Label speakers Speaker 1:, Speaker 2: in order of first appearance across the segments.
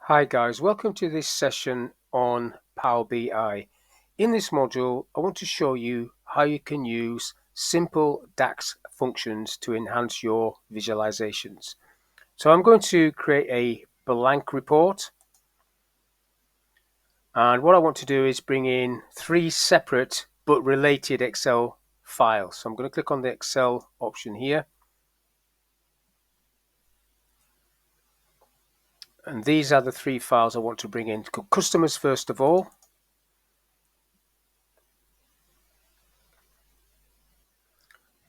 Speaker 1: Hi guys, welcome to this session on Power BI. In this module, I want to show you how you can use simple DAX functions to enhance your visualizations. So I'm going to create a blank report, and what I want to do is bring in three separate but related Excel files. So I'm going to click on the Excel option here, and these are the three files I want to bring in. Customers first of all.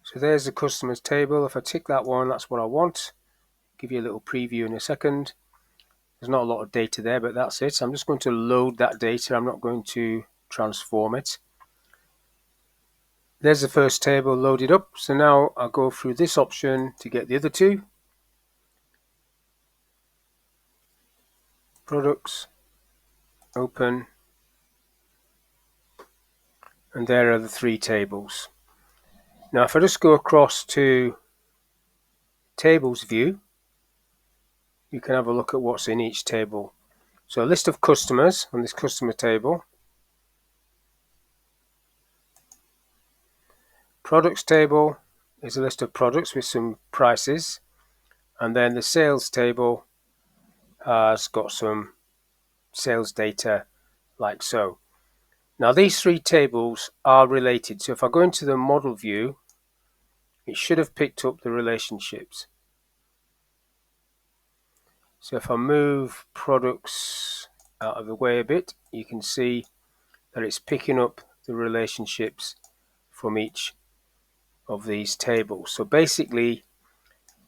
Speaker 1: So there's the customers table. If I tick that one, that's what I want. Give you a little preview in a second. There's not a lot of data there, but that's it. So I'm just going to load that data. I'm not going to transform it. There's the first table loaded up. So now I'll go through this option to get the other two. Products, open, and there are the three tables. Now if I just go across to tables view, you can have a look at what's in each table. So a list of customers on this customer table. Products table is a list of products with some prices, and then the sales table has got some sales data like so. Now these three tables are related, so if I go into the model view, it should have picked up the relationships. So if I move products out of the way a bit, you can see that it's picking up the relationships from each of these tables. So basically,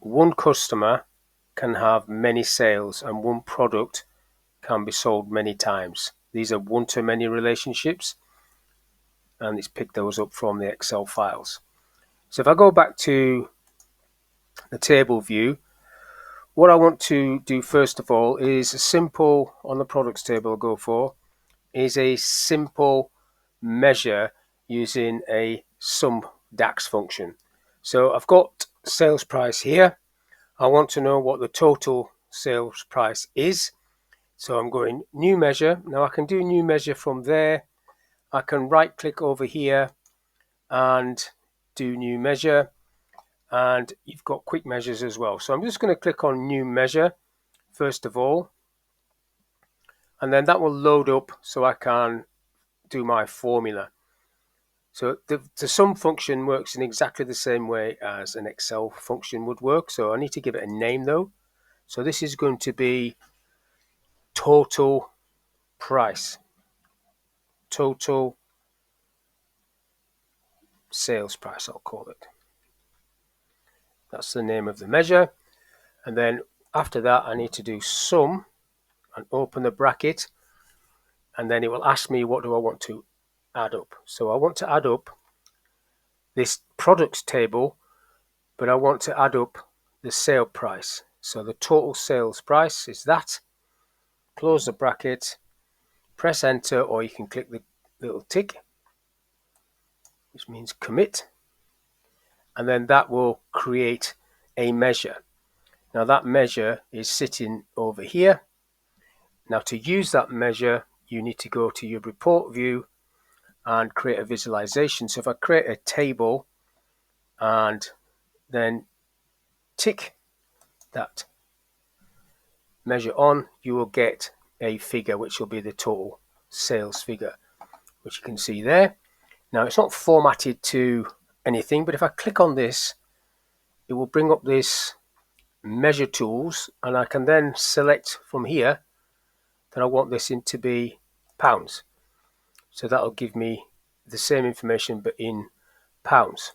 Speaker 1: one customer can have many sales and one product can be sold many times. These are one-to-many relationships, and it's picked those up from the Excel files. So if I go back to the table view, what I want to do first of all is a simple, on the products table I'll go for, is a simple measure using a sum DAX function. So I've got sales price here. I want to know what the total sales price is. So I'm going new measure. Now I can do new measure from there. I can right click over here and do new measure, and you've got quick measures as well. So I'm just going to click on new measure first of all, and then that will load up so I can do my formula. So the sum function works in exactly the same way as an Excel function would work. So I need to give it a name though. So this is going to be total price, total sales price, I'll call it. That's the name of the measure. And then after that, I need to do sum and open the bracket. And then it will ask me, what do I want to add up? So I want to add up this products table, but I want to add up the sale price. So the total sales price is that. Close the bracket, press enter, or you can click the little tick, which means commit, and then that will create a measure. Now that measure is sitting over here. Now to use that measure, you need to go to your report view and create a visualization. So if I create a table and then tick that measure on, you will get a figure which will be the total sales figure, which you can see there. Now it's not formatted to anything, but if I click on this, it will bring up this measure tools, and I can then select from here that I want this in to be pounds. So that'll give me the same information but in pounds.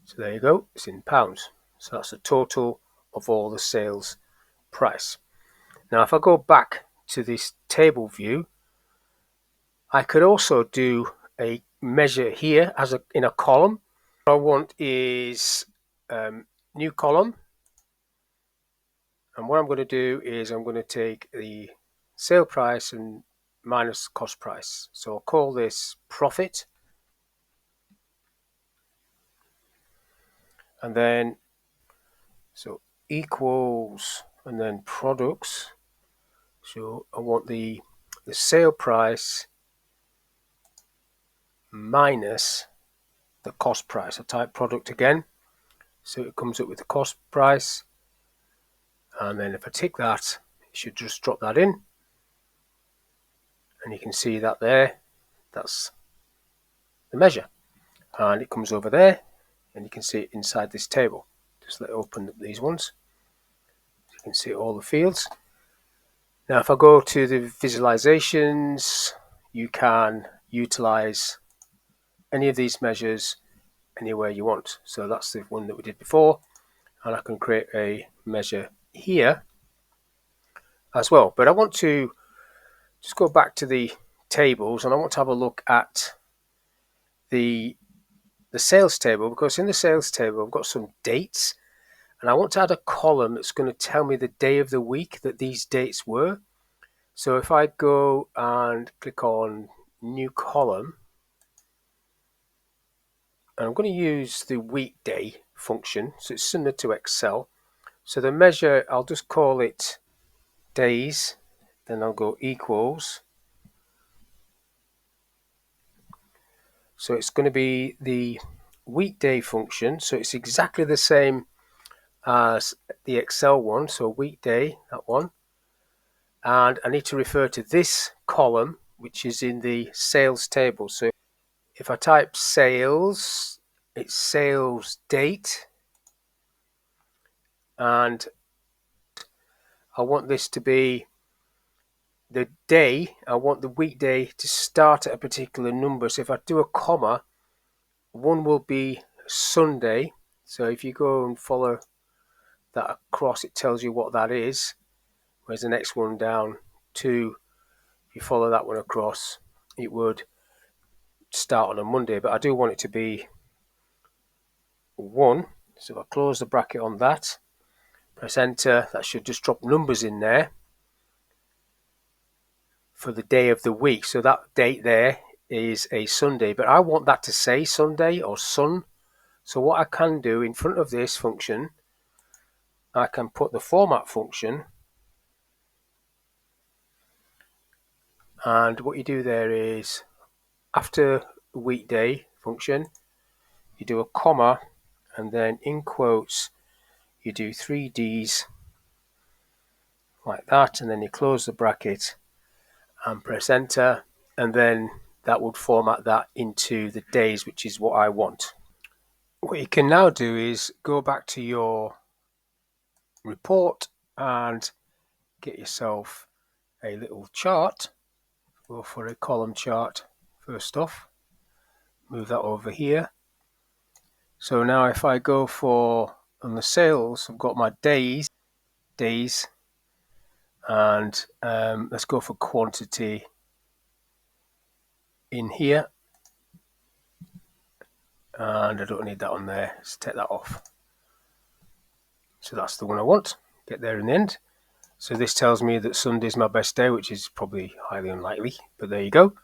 Speaker 1: So there you go, it's in pounds. So that's the total of all the sales price. Now if I go back to this table view, I could also do a measure here as in a column. What I want is new column, and what I'm going to do is I'm going to take the sale price and minus cost price. So I'll call this profit, and then so equals and then products. So I want the sale price minus the cost price. I type product again, so it comes up with the cost price, and then if I tick that, it should just drop that in, and you can see that there, that's the measure, and it comes over there, and you can see it inside this table. Just let it open up these ones, so you can see all the fields. Now if I go to the visualizations, you can utilize any of these measures anywhere you want. So that's the one that we did before, and I can create a measure here as well. But I want to just go back to the tables, and I want to have a look at the sales table, because in the sales table I've got some dates, and I want to add a column that's going to tell me the day of the week that these dates were. So if I go and click on new column, and I'm going to use the weekday function, so it's similar to Excel. So the measure, I'll just call it days, then I'll go equals. So it's going to be the weekday function, so it's exactly the same as the Excel one, so weekday, that one. And I need to refer to this column, which is in the sales table. So if I type sales, it's sales date, and I want this to be the day. I want the weekday to start at a particular number. So if I do a comma, one will be Sunday. So if you go and follow that across, it tells you what that is. Whereas the next one down, 2, if you follow that one across, it would start on a Monday. But I do want it to be 1. So if I close the bracket on that, press enter, that should just drop numbers in there for the day of the week. So that date there is a Sunday, but I want that to say Sunday or sun. So what I can do in front of this function, I can put the format function, and what you do there is after the weekday function, you do a comma, and then in quotes you do 3 Ds like that, and then you close the bracket and press enter, and then that would format that into the days, which is what I want. What you can now do is go back to your report and get yourself a little chart. Go for a column chart first off, move that over here. So now if I go for on the sales, I've got my days, and let's go for quantity in here, and I don't need that on there, let's take that off. So that's the one I want, get there in the end. So this tells me that Sunday's my best day, which is probably highly unlikely, but there you go,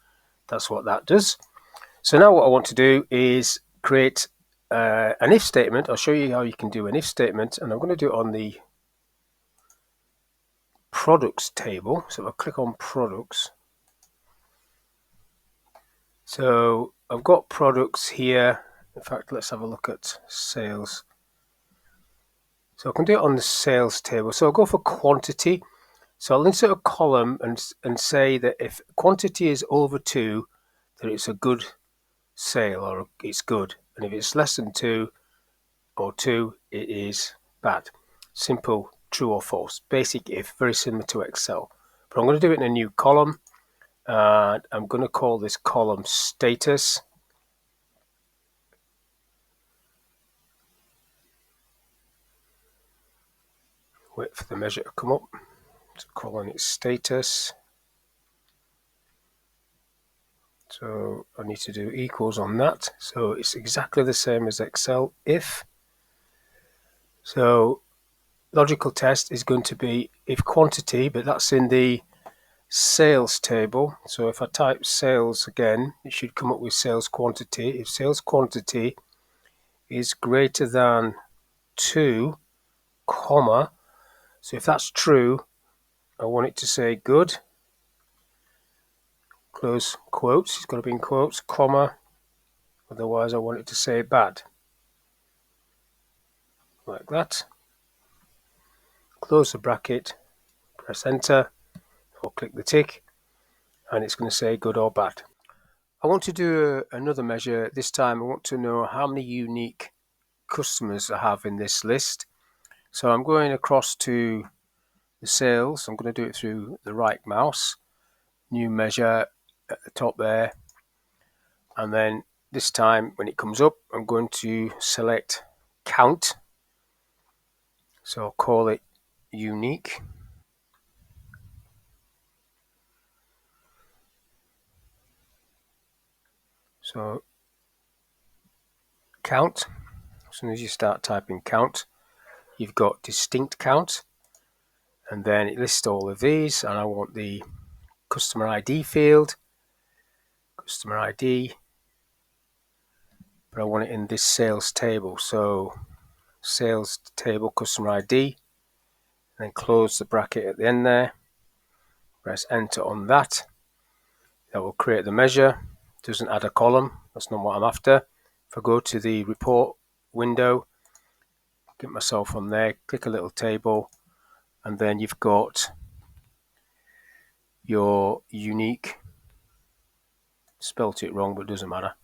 Speaker 1: that's what that does. So now what I want to do is create an if statement. I'll show you how you can do an if statement, and I'm going to do it on the products table. So I'll click on products. So I've got products here. In fact, let's have a look at sales. So I can do it on the sales table. So I'll go for quantity. So I'll insert a column and say that if quantity is over 2, then it's a good sale, or it's good. And if it's less than 2 or 2, it is bad. Simple, true or false. Basic if, very similar to Excel. But I'm going to do it in a new column. And I'm going to call this column status. Wait for the measure to come up. So calling it status. So I need to do equals on that. So it's exactly the same as Excel if. So logical test is going to be if quantity, but that's in the sales table. So if I type sales again, it should come up with sales quantity. If sales quantity is greater than 2, comma, So if that's true, I want it to say good, close quotes, it's got to be in quotes, comma, otherwise I want it to say bad, like that. Close the bracket, press enter, or click the tick, and it's going to say good or bad. I want to do another measure. This time I want to know how many unique customers I have in this list. So I'm going across to the sales. I'm going to do it through the right mouse, new measure at the top there, and then this time when it comes up I'm going to select count, so I'll call it unique. So count, as soon as you start typing count, you've got distinct count, and then it lists all of these, and I want the customer ID field, customer ID, but I want it in this sales table. So sales table customer ID, and then close the bracket at the end there, press enter on that. That will create the measure. Doesn't add a column, that's not what I'm after. If I go to the report window, get myself on there, click a little table, and then you've got your unique, spelt it wrong but it doesn't matter,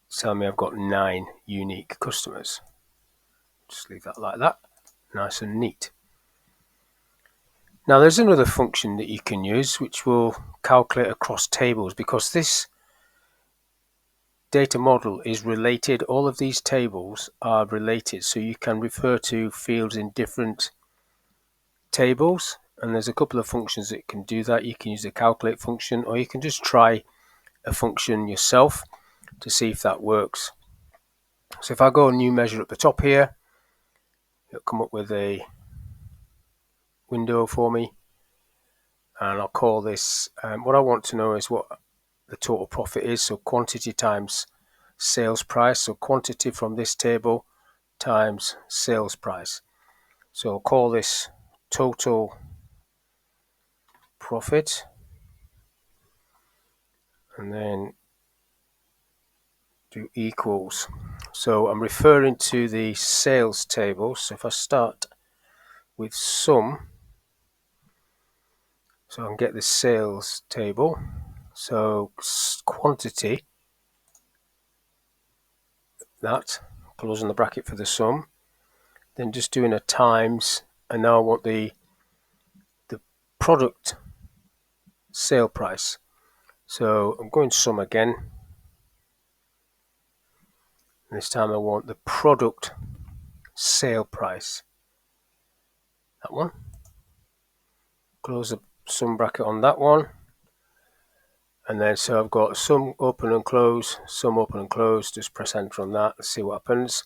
Speaker 1: it's telling me I've got 9 unique customers. Just leave that like that, nice and neat. Now there's another function that you can use which will calculate across tables, because this data model is related, all of these tables are related, so you can refer to fields in different tables, and there's a couple of functions that can do that. You can use the calculate function, or you can just try a function yourself to see if that works. So if I go new measure at the top here, it'll come up with a window for me, and I'll call this, what I want to know is what the total profit is, so quantity times sales price, so quantity from this table times sales price. So I'll call this total profit, and then do equals. So I'm referring to the sales table. So if I start with sum, so I can get the sales table. So quantity, that, closing the bracket for the sum, then just doing a times, and now I want the product sale price. So I'm going sum again. This time I want the product sale price. That one. Close the sum bracket on that one. And then so I've got sum open and close, sum open and close. Just press enter on that. Let's see what happens.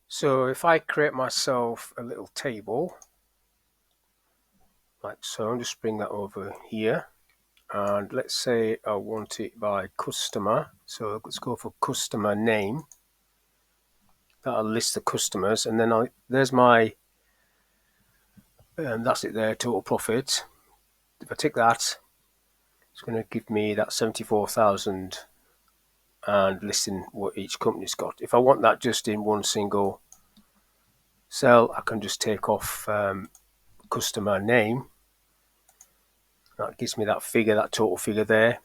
Speaker 1: So if I create myself a little table, like so, I'll just bring that over here. And let's say I want it by customer. So let's go for customer name. That'll list the customers, and then there's my, and that's it there, total profit. If I tick that, it's going to give me that 74,000 and listing what each company's got. If I want that just in one single cell, I can just take off customer name. That gives me that figure, that total figure there.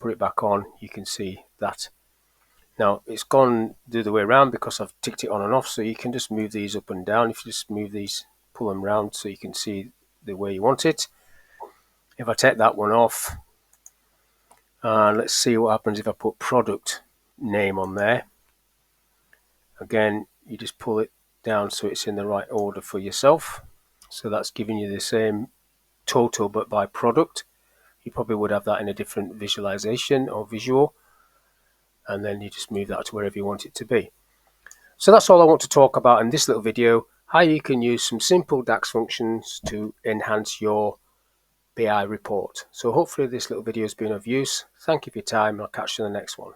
Speaker 1: Put it back on, you can see that. Now it's gone the other way around because I've ticked it on and off, so you can just move these up and down. If you just move these, pull them around so you can see the way you want it. If I take that one off, let's see what happens if I put product name on there. Again, you just pull it down so it's in the right order for yourself. So that's giving you the same total but by product. You probably would have that in a different visualization or visual, and then you just move that to wherever you want it to be. So that's all I want to talk about in this little video, how you can use some simple DAX functions to enhance your BI report. So hopefully this little video has been of use. Thank you for your time, and I'll catch you in the next one.